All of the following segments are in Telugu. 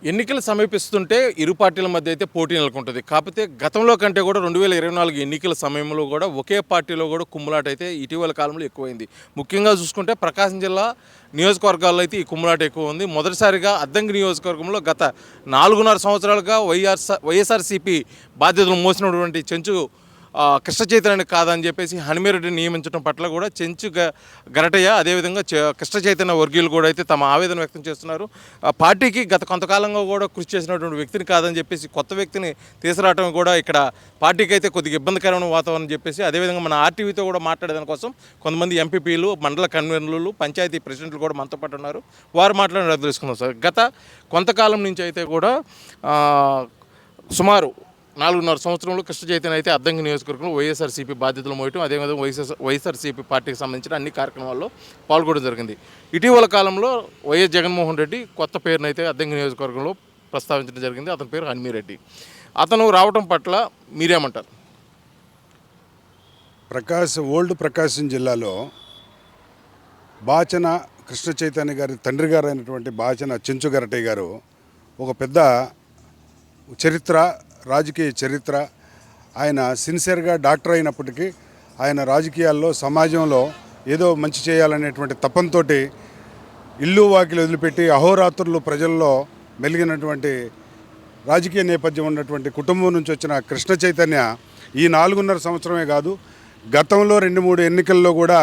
ఎన్నికలు సమీపిస్తుంటే ఇరు పార్టీల మధ్య అయితే పోటీ నెలకొంటుంది. కాకపోతే గతంలో కంటే కూడా 2024 ఎన్నికల సమయంలో కూడా ఒకే పార్టీలో కూడా కుమ్ములాట అయితే ఇటీవల కాలంలో ఎక్కువైంది. ముఖ్యంగా చూసుకుంటే ప్రకాశం జిల్లా నియోజకవర్గాల్లో అయితే ఈ కుమ్ములాట ఎక్కువ ఉంది. మొదటిసారిగా అద్దంకి నియోజకవర్గంలో గత 4.5 సంవత్సరాలుగా వైఎస్ఆర్సీపీ బాధ్యతలు మోసినటువంటి చెంచు కృష్ణ చైతన్య కాదని చెప్పేసి హనుమిరెడ్డిని నియమించడం పట్ల కూడా చెంచు గరటయ్య అదేవిధంగా కృష్ణ చైతన్య వర్గీయులు కూడా అయితే తమ ఆవేదన వ్యక్తం చేస్తున్నారు. పార్టీకి గత కొంతకాలంగా కూడా కృషి చేసినటువంటి వ్యక్తిని కాదని చెప్పేసి కొత్త వ్యక్తిని తీసుకురావడం కూడా ఇక్కడ పార్టీకి అయితే కొద్దిగా ఇబ్బందికరమైన వాతావరణం చెప్పేసి అదేవిధంగా మన ఆర్టీవీతో కూడా మాట్లాడేదాని కోసం కొంతమంది ఎంపీపీలు, మండల కన్వీనర్లు, పంచాయతీ ప్రెసిడెంట్లు కూడా మనతో పాటు ఉన్నారు. వారు మాట్లాడి తెలుసుకుందాం సార్. గత కొంతకాలం నుంచి అయితే కూడా సుమారు 4.5 సంవత్సరంలో కృష్ణ చైతన్య అయితే అద్దంకి నియోజకవర్గంలో వైఎస్ఆర్సీపీ బాధ్యతలు మోయటం, అదేవిధంగా వైఎస్ఆర్సీపీ పార్టీకి సంబంధించిన అన్ని కార్యక్రమాల్లో పాల్గొనడం జరిగింది. ఇటీవల కాలంలో వైఎస్ జగన్మోహన్ రెడ్డి కొత్త పేరును అయితే అద్దంకి నియోజకవర్గంలో ప్రస్తావించడం జరిగింది. అతని పేరు హనుమిరెడ్డి. అతను రావడం పట్ల మీరేమంటారు? ఓల్డ్ ప్రకాశం జిల్లాలో బాచన కృష్ణ చైతన్య గారి తండ్రి గారు అయినటువంటి బాచన చెంచు గరటయ్య గారు ఒక పెద్ద రాజకీయ చరిత్ర. ఆయన సిన్సియర్గా డాక్టర్ అయినప్పటికీ ఆయన రాజకీయాల్లో, సమాజంలో ఏదో మంచి చేయాలనేటువంటి తపంతో ఇల్లు వాకిలు వదిలిపెట్టి అహోరాత్రులు ప్రజల్లో మెలిగినటువంటి రాజకీయ నేపథ్యం ఉన్నటువంటి కుటుంబం నుంచి వచ్చిన కృష్ణ చైతన్య ఈ 4.5 సంవత్సరమే కాదు, గతంలో 2-3 ఎన్నికల్లో కూడా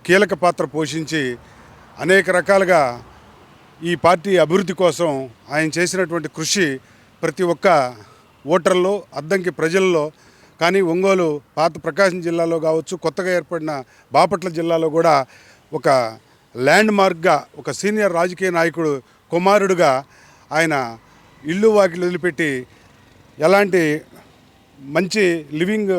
కీలక పాత్ర పోషించి అనేక రకాలుగా ఈ పార్టీ అభివృద్ధి కోసం ఆయన చేసినటువంటి కృషి ప్రతి ఒక్క ఓటర్లు, అద్దంకి ప్రజల్లో కానీ, ఒంగోలు పాత ప్రకాశం జిల్లాలో కావచ్చు, కొత్తగా ఏర్పడిన బాపట్ల జిల్లాలో కూడా ఒక ల్యాండ్ మార్క్గా, ఒక సీనియర్ రాజకీయ నాయకుడు కుమారుడుగా ఆయన ఇల్లు వాకిలు వదిలిపెట్టి ఎలాంటి మంచి లివింగ్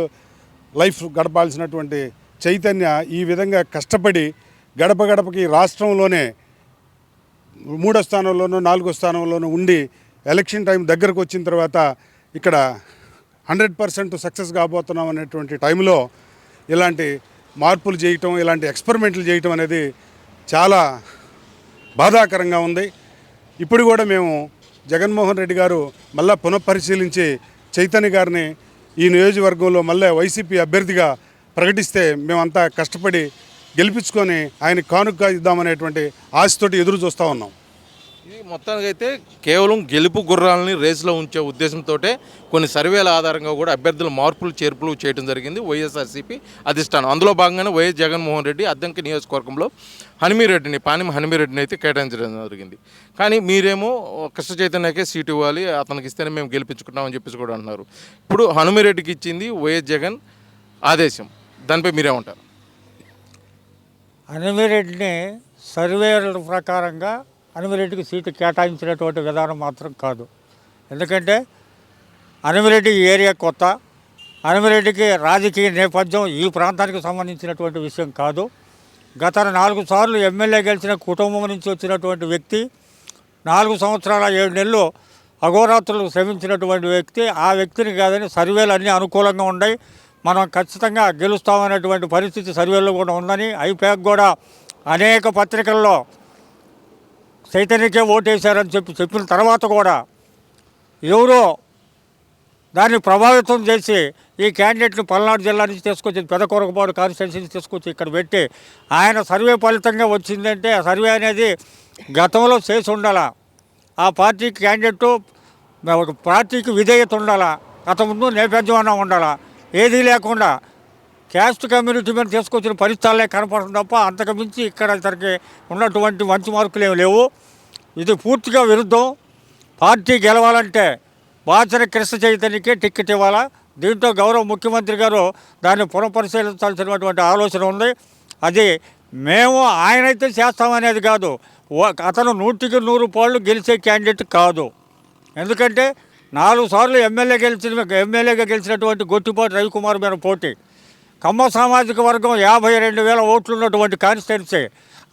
లైఫ్ గడపాల్సినటువంటి చైతన్య ఈ విధంగా కష్టపడి గడప గడపకి రాష్ట్రంలోనే 3వ స్థానంలోనూ 4వ స్థానంలోనూ ఉండి ఎలక్షన్ టైం దగ్గరకు వచ్చిన తర్వాత ఇక్కడ 100% సక్సెస్ కాబోతున్నాం అనేటువంటి టైంలో ఇలాంటి మార్పులు చేయటం, ఇలాంటి ఎక్స్పెరిమెంట్లు చేయటం అనేది చాలా బాధాకరంగా ఉంది. ఇప్పుడు కూడా మేము జగన్మోహన్ రెడ్డి గారు మళ్ళా పునఃపరిశీలించి చైతన్య గారిని ఈ నియోజకవర్గంలో మళ్ళీ వైసీపీ అభ్యర్థిగా ప్రకటిస్తే మేమంతా కష్టపడి గెలిపించుకొని ఆయన కానుక ఇద్దామనేటువంటి ఆశతోటి ఎదురు చూస్తూ ఉన్నాం. ఇది మొత్తానికి అయితే కేవలం గెలుపు గుర్రాలని రేసులో ఉంచే ఉద్దేశంతో కొన్ని సర్వేల ఆధారంగా కూడా అభ్యర్థుల మార్పులు చేర్పులు చేయడం జరిగింది వైఎస్ఆర్సీపీ అధిష్టానం. అందులో భాగంగానే వైఎస్ జగన్మోహన్ రెడ్డి అద్దంకి నియోజకవర్గంలో పాణిం హనుమిరెడ్డిని అయితే కేటాయించడం జరిగింది. కానీ మీరేమో కృష్ణ చైతన్యకే సీటు ఇవ్వాలి, అతనికి ఇస్తేనే మేము గెలిపించుకుంటామని చెప్పేసి కూడా అంటున్నారు. ఇప్పుడు హనుమిరెడ్డికి ఇచ్చింది వైఎస్ జగన్ ఆదేశం, దానిపై మీరేమంటారు? హనుమిరెడ్డిని సర్వేల ప్రకారంగా హనుమిరెడ్డికి సీటు కేటాయించినటువంటి విధానం మాత్రం కాదు. ఎందుకంటే హనుమిరెడ్డి ఈ ఏరియా కొత్త, హనుమిరెడ్డికి రాజకీయ నేపథ్యం ఈ ప్రాంతానికి సంబంధించినటువంటి విషయం కాదు. గత 4 సార్లు ఎమ్మెల్యే గెలిచిన కుటుంబం నుంచి వచ్చినటువంటి వ్యక్తి, 4 సంవత్సరాల 7 నెలలు అఘోరాత్రులు శ్రమించినటువంటి వ్యక్తి. ఆ వ్యక్తిని కాదని సర్వేలు అన్నీ అనుకూలంగా ఉన్నాయి, మనం ఖచ్చితంగా గెలుస్తామనేటువంటి పరిస్థితి సర్వేలో కూడా ఉందని ఐపాక్ కూడా అనేక పత్రికల్లో చైతన్యకే ఓటేశారని చెప్పిన తర్వాత కూడా ఎవరో దాన్ని ప్రభావితం చేసి ఈ క్యాండిడేట్ని పల్నాడు జిల్లా నుంచి తీసుకొచ్చి పెదకొరకపాడు కాన్స్టిట్యున్సీ నుంచి తీసుకొచ్చి ఇక్కడ పెట్టి ఆయన సర్వే ఫలితంగా వచ్చిందంటే ఆ సర్వే అనేది గతంలో చేసి ఉండాలా, ఆ పార్టీకి క్యాండిడేట్ పార్టీకి విధేయత ఉండాలా, గత ముందు నేపథ్యం అన్నా ఉండాలా. ఏదీ లేకుండా క్యాస్ట్ కమ్యూనిటీ మీద తీసుకొచ్చిన పరిస్థితులే కనపడడం తప్ప అంతకు మించి ఇక్కడ ఇతనికి ఉన్నటువంటి మంచి మార్కులు ఏమి లేవు. ఇది పూర్తిగా విరుద్ధం. పార్టీ గెలవాలంటే బాచన కృష్ణ చైతన్యకే టిక్కెట్ ఇవ్వాలా. దీంతో గౌరవ ముఖ్యమంత్రి గారు దాన్ని పునఃపరిశీలించాల్సినటువంటి ఆలోచన ఉంది. అది మేము ఆయనైతే చేస్తామనేది కాదు, అతను 100కి 100 పాళ్ళు గెలిచే క్యాండిడేట్ కాదు. ఎందుకంటే 4 సార్లు ఎమ్మెల్యేగా గెలిచినటువంటి గొట్టిపాటి రవికుమార్ మీద పోటీ, కమ్మ సామాజిక వర్గం 52,000 ఓట్లు ఉన్నటువంటి కాన్స్టిట్యున్సీ,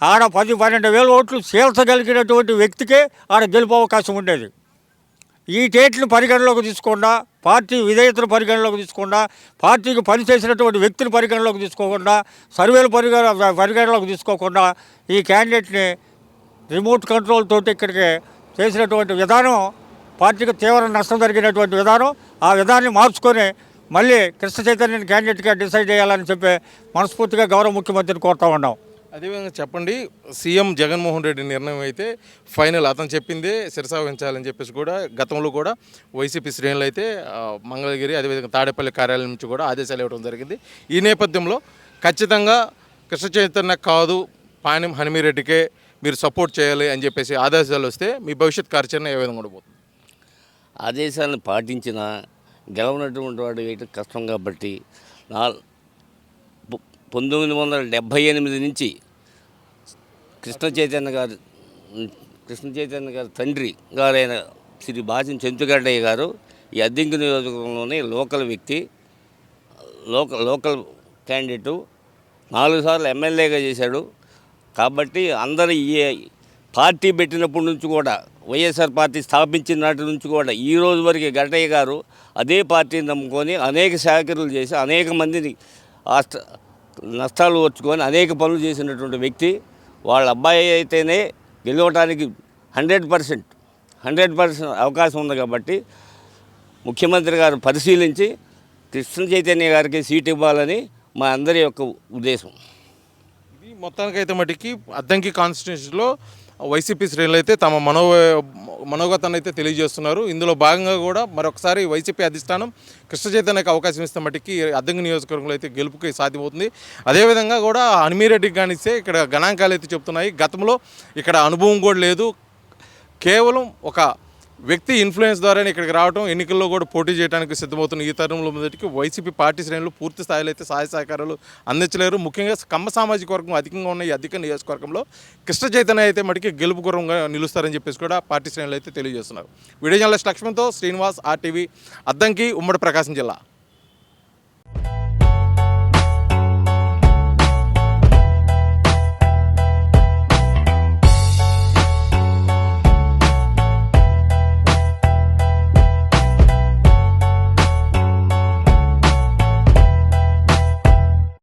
ఆడ 10-12,000 ఓట్లు చీల్చగలిగినటువంటి వ్యక్తికే ఆడ గెలుపు అవకాశం ఉండేది. ఈ టేట్లను పరిగణలోకి తీసుకుండా, పార్టీ విధేయతను పరిగణలోకి తీసుకుండా, పార్టీకి పనిచేసినటువంటి వ్యక్తిని పరిగణలోకి తీసుకోకుండా, సర్వేలు పరిగణలోకి తీసుకోకుండా ఈ క్యాండిడేట్ని రిమోట్ కంట్రోల్ తోటి ఇక్కడికి చేసినటువంటి విధానం పార్టీకి తీవ్ర నష్టం జరిగినటువంటి విధానం. ఆ విధానాన్ని మార్చుకొని మళ్ళీ కృష్ణ చైతన్యని క్యాండిడేట్గా డిసైడ్ చేయాలని చెప్పి మనస్ఫూర్తిగా గౌరవ ముఖ్యమంత్రిని కోరుతా ఉన్నాం. అదేవిధంగా చెప్పండి, సీఎం జగన్మోహన్ రెడ్డి నిర్ణయం అయితే ఫైనల్, అతను చెప్పిందే శిరసావహించాలని చెప్పేసి కూడా గతంలో కూడా వైసీపీ శ్రేణులు అయితే మంగళగిరి అదేవిధంగా తాడేపల్లి కార్యాలయం నుంచి కూడా ఆదేశాలు ఇవ్వడం జరిగింది. ఈ నేపథ్యంలో ఖచ్చితంగా కృష్ణ చైతన్య కాదు పాణ్యం హనుమిరెడ్డికే మీరు సపోర్ట్ చేయాలి అని చెప్పేసి ఆదేశాలు వస్తే మీ భవిష్యత్ కార్యాచరణ ఏ విధంగా ఉండబోతుంది? ఆదేశాలను పాటించిన గెలవనటువంటి వాడు వేయటం కష్టం కాబట్టి 1978 నుంచి కృష్ణ చైతన్య గారి తండ్రి గారైన శ్రీ బాసిం చెంచుగడ్డయ్య గారు ఈ అద్దెంకి నియోజకవర్గంలోని లోకల్ వ్యక్తి, లోకల్ క్యాండిడేటు, 4 సార్లు ఎమ్మెల్యేగా చేశాడు. కాబట్టి అందరూ ఈ పార్టీ పెట్టినప్పటి నుంచి కూడా, వైఎస్ఆర్ పార్టీ స్థాపించిన నాటి నుంచి కూడా ఈ రోజు వరకు గడ్డయ్య గారు అదే పార్టీని నమ్ముకొని అనేక శాఖలు చేసి అనేక మందిని నష్టాలు వచ్చుకొని అనేక పనులు చేసినటువంటి వ్యక్తి. వాళ్ళ అబ్బాయి అయితేనే గెలవడానికి 100% అవకాశం ఉంది. కాబట్టి ముఖ్యమంత్రి గారు పరిశీలించి కృష్ణ చైతన్య గారికి సీట్ ఇవ్వాలని మా అందరి యొక్క ఉద్దేశం. ఇది మొత్తానికైతే మటుకి అద్దంకి కాన్స్టిట్యూన్సీలో వైసీపీ శ్రేణులు అయితే తమ మనోగతాన్ని అయితే తెలియజేస్తున్నారు. ఇందులో భాగంగా కూడా మరొకసారి వైసీపీ అధిష్టానం కృష్ణ చైతన్యకు అవకాశం ఇస్తే మటుకి అద్దంకి నియోజకవర్గంలో అయితే గెలుపుకి సాధ్యమవుతుంది. అదేవిధంగా కూడా హనుమిరెడ్డికి కానిస్తే ఇక్కడ గణాంకాలు అయితే చెప్తున్నాయి. గతంలో ఇక్కడ అనుభవం కూడా లేదు, కేవలం ఒక వ్యక్తి ఇన్ఫ్లుయెన్స్ ద్వారానే ఇక్కడికి రావడం, ఎన్నికల్లో కూడా పోటీ చేయడానికి సిద్ధమవుతున్న ఈ తరుణంలో మొదటికి వైసీపీ పార్టీ శ్రేణులు పూర్తి స్థాయిలో అయితే సహాయ సహకారాలు అందించలేరు. ముఖ్యంగా కమ్మ సామాజిక వర్గం అధికంగా ఉన్న ఈ అధిక నియోజకవర్గంలో కృష్ణ చైతన్య అయితే మటుకి గెలుపు గుర్రంగా నిలుస్తారని చెప్పేసి కూడా పార్టీ శ్రేణులు అయితే తెలియజేస్తున్నారు. వీడియో జర్నలిస్ట్ లక్ష్మణ్తో శ్రీనివాస్, RTV, అద్దంకి, ఉమ్మడి ప్రకాశం జిల్లా.